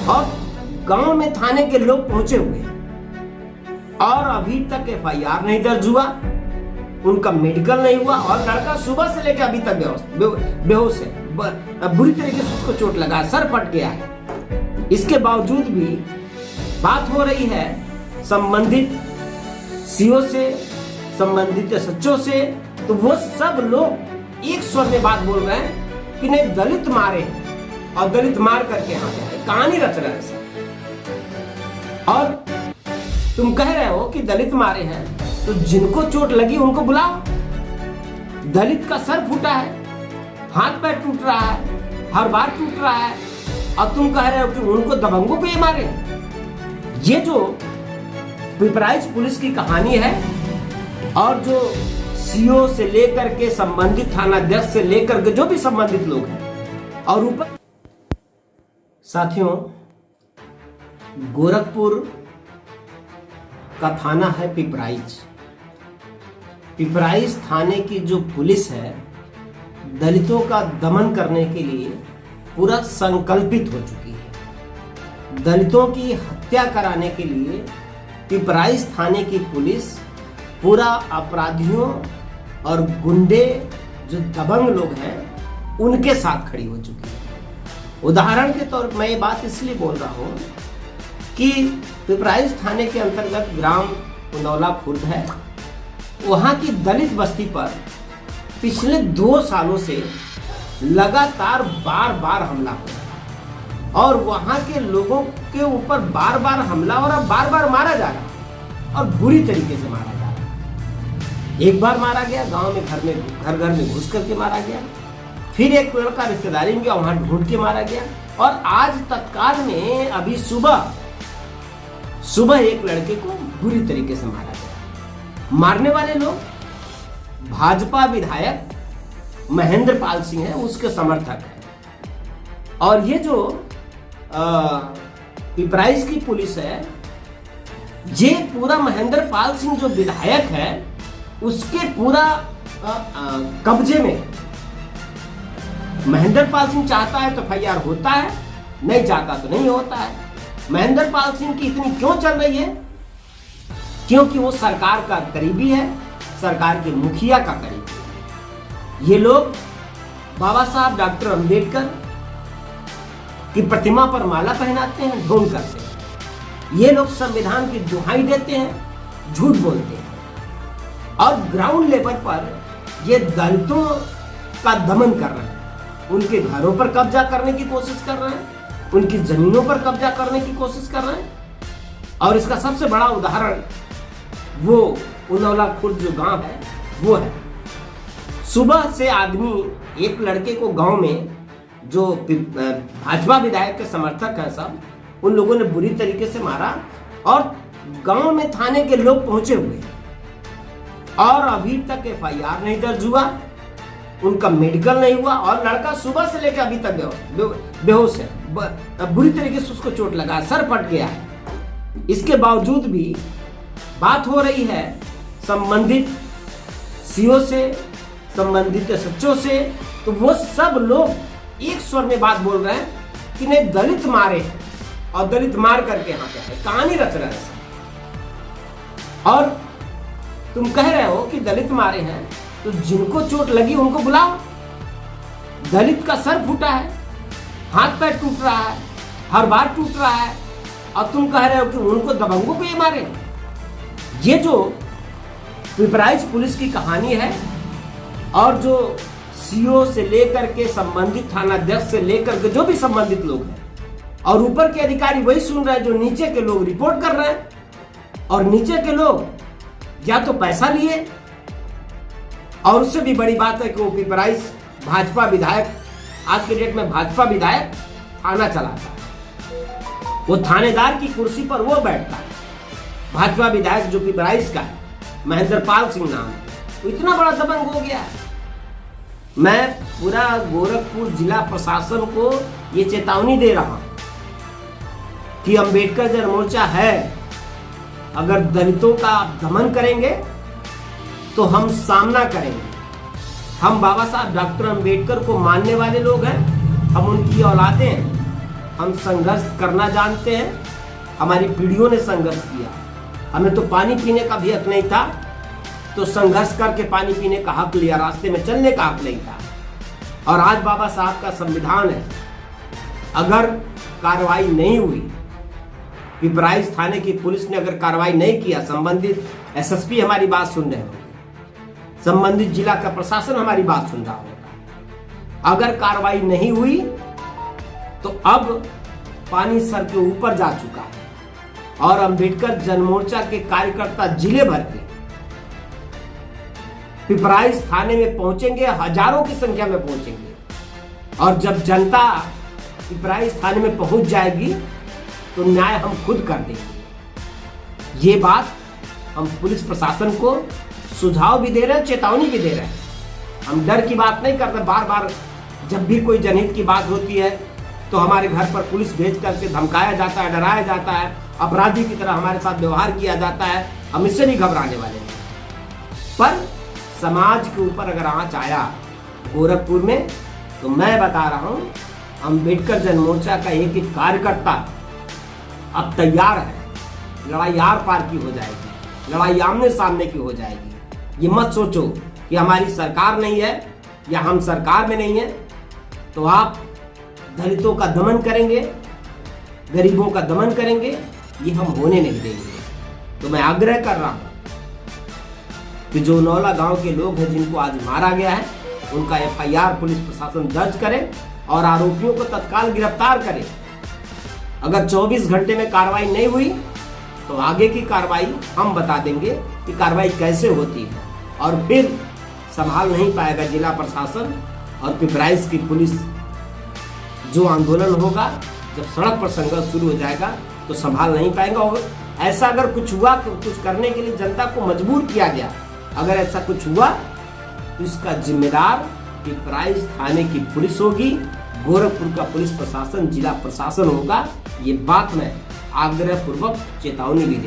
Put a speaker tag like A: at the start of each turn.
A: और गांव में थाने के लोग पहुंचे हुए हैं और अभी तक FIR नहीं दर्ज हुआ, उनका मेडिकल नहीं हुआ और लड़का सुबह से लेकर अभी तक बेहोश है। बुरी तरीके से उसको चोट लगा, सर फट गया है। इसके बावजूद भी बात हो रही है संबंधित CO से, संबंधित SHO से, तो वो सब लोग एक स्वर में बात बोल रहे हैं कि नहीं दलित मारे और दलित मार करके यहाँ पे कहानी रच रहे हैं। और तुम कह रहे हो कि दलित मारे हैं, तो जिनको चोट लगी उनको बुलाओ। दलित का सर फूटा है, हाथ पैर टूट रहा है, हर बार टूट रहा है, और तुम कह रहे हो कि उनको दबंगों को ये मारे। ये जो पिपराइच पुलिस की कहानी है और जो CO से लेकर के संबंधित थानाध्यक्ष से लेकर के जो भी संबंधित लोग हैं और ऊपर साथियों, गोरखपुर का थाना है पिपराइच। पिपराइच थाने की जो पुलिस है दलितों का दमन करने के लिए पूरा संकल्पित हो चुकी है। दलितों की हत्या कराने के लिए पिपराइच थाने की पुलिस पूरा अपराधियों और गुंडे जो दबंग लोग हैं उनके साथ खड़ी हो चुकी है। उदाहरण के तौर पर मैं ये बात इसलिए बोल रहा हूँ कि पिपराइच थाने के अंतर्गत ग्राम पुनौला खुर्द है। वहाँ की दलित बस्ती पर पिछले 2 सालों से लगातार बार हमला हो रहा है और वहाँ के लोगों के ऊपर बार हमला हो रहा, बार मारा जा रहा और बुरी तरीके से मारा जा रहा। एक बार मारा गया गांव में, घर में घुस करके मारा गया, फिर एक लड़का रिश्तेदारी में गया, वहां ढूंढ के मारा गया, और आज तत्काल में अभी सुबह एक लड़के को बुरी तरीके से मारा गया। मारने वाले लोग भाजपा विधायक महेंद्र पाल सिंह है, उसके समर्थक है। और ये जो पिपराइच की पुलिस है, ये पूरा महेंद्र पाल सिंह जो विधायक है उसके पूरा कब्जे में। महेंद्र पाल सिंह चाहता है तो FIR होता है, नहीं चाहता तो नहीं होता है। महेंद्र पाल सिंह की इतनी क्यों चल रही है? क्योंकि वो सरकार का करीबी है, सरकार के मुखिया का करीबी है। ये लोग बाबा साहब डॉक्टर अंबेडकर की प्रतिमा पर माला पहनाते हैं, ढोंग करते हैं। ये लोग संविधान की दुहाई देते हैं, झूठ बोलते हैं और ग्राउंड लेवल पर ये दलितों का दमन कर रहे हैं। उनके घरों पर कब्जा करने की कोशिश कर रहे हैं, उनकी जमीनों पर कब्जा करने की कोशिश कर रहे हैं। और इसका सबसे बड़ा उदाहरण वो पुनौला खुर्द जो गांव है वो है। सुबह से आदमी एक लड़के को गांव में जो भाजपा विधायक के समर्थक हैं सब, उन लोगों ने बुरी तरीके से मारा और गांव में थाने के लोग पहुंचे हुए हैं और अभी तक FIR नहीं दर्ज हुआ, उनका मेडिकल नहीं हुआ और लड़का सुबह से लेकर अभी तक बेहोश है। बुरी तरीके से उसको चोट लगा, सर फट गया है। इसके बावजूद भी बात हो रही है संबंधित CO से, संबंधित SHO से, तो वो सब लोग एक स्वर में बात बोल रहे हैं कि नहीं दलित मारे हैं और दलित मार करके यहाँ पे कहानी रच रहे हैं। और तुम कह रहे हो कि दलित मारे हैं, तो जिनको चोट लगी उनको बुलाओ। दलित का सर फूटा है, हाथ पैर टूट रहा है, हर बार टूट रहा है, और तुम कह रहे हो कि उनको दबंगों को ये मारे। ये जो पिपराइच पुलिस की कहानी है और जो CO से लेकर के संबंधित थानाध्यक्ष से लेकर के जो भी संबंधित लोग हैं और ऊपर के अधिकारी वही सुन रहे हैं जो नीचे के लोग रिपोर्ट कर रहे हैं। और नीचे के लोग या तो पैसा लिए, और उससे भी बड़ी बात है कि वो पिपराइच भाजपा विधायक, आज के डेट में भाजपा विधायक थाना चलाता है, वो थानेदार की कुर्सी पर वो बैठता है। भाजपा विधायक जो पिपराइच का है, महेंद्र पाल सिंह नाम है, तो इतना बड़ा दबंग हो गया है। मैं पूरा गोरखपुर जिला प्रशासन को ये चेतावनी दे रहा हूं कि अंबेडकर जन मोर्चा है, अगर दलितों का दमन करेंगे तो हम सामना करेंगे। हम बाबा साहब डॉक्टर अंबेडकर को मानने वाले लोग हैं, हम उनकी औलादे हैं, हम संघर्ष करना जानते हैं, हमारी पीढ़ियों ने संघर्ष किया। हमें तो पानी पीने का भी हक नहीं था, तो संघर्ष करके पानी पीने का हक लिया, रास्ते में चलने का हक नहीं था। और आज बाबा साहब का संविधान है, अगर कार्रवाई नहीं हुई, पिपराइच थाने की पुलिस ने अगर कार्रवाई नहीं किया, संबंधित एसएसपी हमारी बात सुन रहे होंगे, संबंधित जिला का प्रशासन हमारी बात सुन रहा होगा, अगर कार्रवाई नहीं हुई तो अब पानी सर के ऊपर जा चुका है और अंबेडकर जनमोर्चा के कार्यकर्ता जिले भर के पिपराइच थाने में पहुंचेंगे, हजारों की संख्या में पहुंचेंगे। और जब जनता पिपराइच थाने में पहुंच जाएगी तो न्याय हम खुद कर देंगे। ये बात हम पुलिस प्रशासन को सुझाव भी दे रहे हैं, चेतावनी भी दे रहे हैं। हम डर की बात नहीं करते। बार बार जब भी कोई जनहित की बात होती है तो हमारे घर पर पुलिस भेज करके धमकाया जाता है, डराया जाता है, अपराधी की तरह हमारे साथ व्यवहार किया जाता है। हम इससे भी घबराने वाले नहीं। पर समाज के ऊपर अगर आंच आया गोरखपुर में, तो मैं बता रहा हूं, अंबेडकर जनमोर्चा का एक एक कार्यकर्ता अब तैयार है। लड़ाई आर पार की हो जाएगी, लड़ाई आमने सामने की हो जाएगी। ये मत सोचो कि हमारी सरकार नहीं है या हम सरकार में नहीं है तो आप दलितों का दमन करेंगे, गरीबों का दमन करेंगे, ये हम होने नहीं देंगे। तो मैं आग्रह कर रहा हूं कि जो नौला गांव के लोग हैं जिनको आज मारा गया है, उनका एफआईआर पुलिस प्रशासन दर्ज करे और आरोपियों को तत्काल गिरफ्तार करे। अगर 24 घंटे में कार्रवाई नहीं हुई तो आगे की कार्रवाई हम बता देंगे कि कार्रवाई कैसे होती है। और फिर संभाल नहीं पाएगा जिला प्रशासन और पिपराइच की पुलिस। जो आंदोलन होगा, जब सड़क पर संघर्ष शुरू हो जाएगा तो संभाल नहीं पाएगा। और ऐसा अगर कुछ हुआ, कुछ करने के लिए जनता को मजबूर किया गया, अगर ऐसा कुछ हुआ तो इसका जिम्मेदार पिपराइच थाने की पुलिस होगी, गोरखपुर का पुलिस प्रशासन, जिला प्रशासन होगा। ये बात मैं आग्रह पूर्वक चेतावनी भी दे रहा हूं।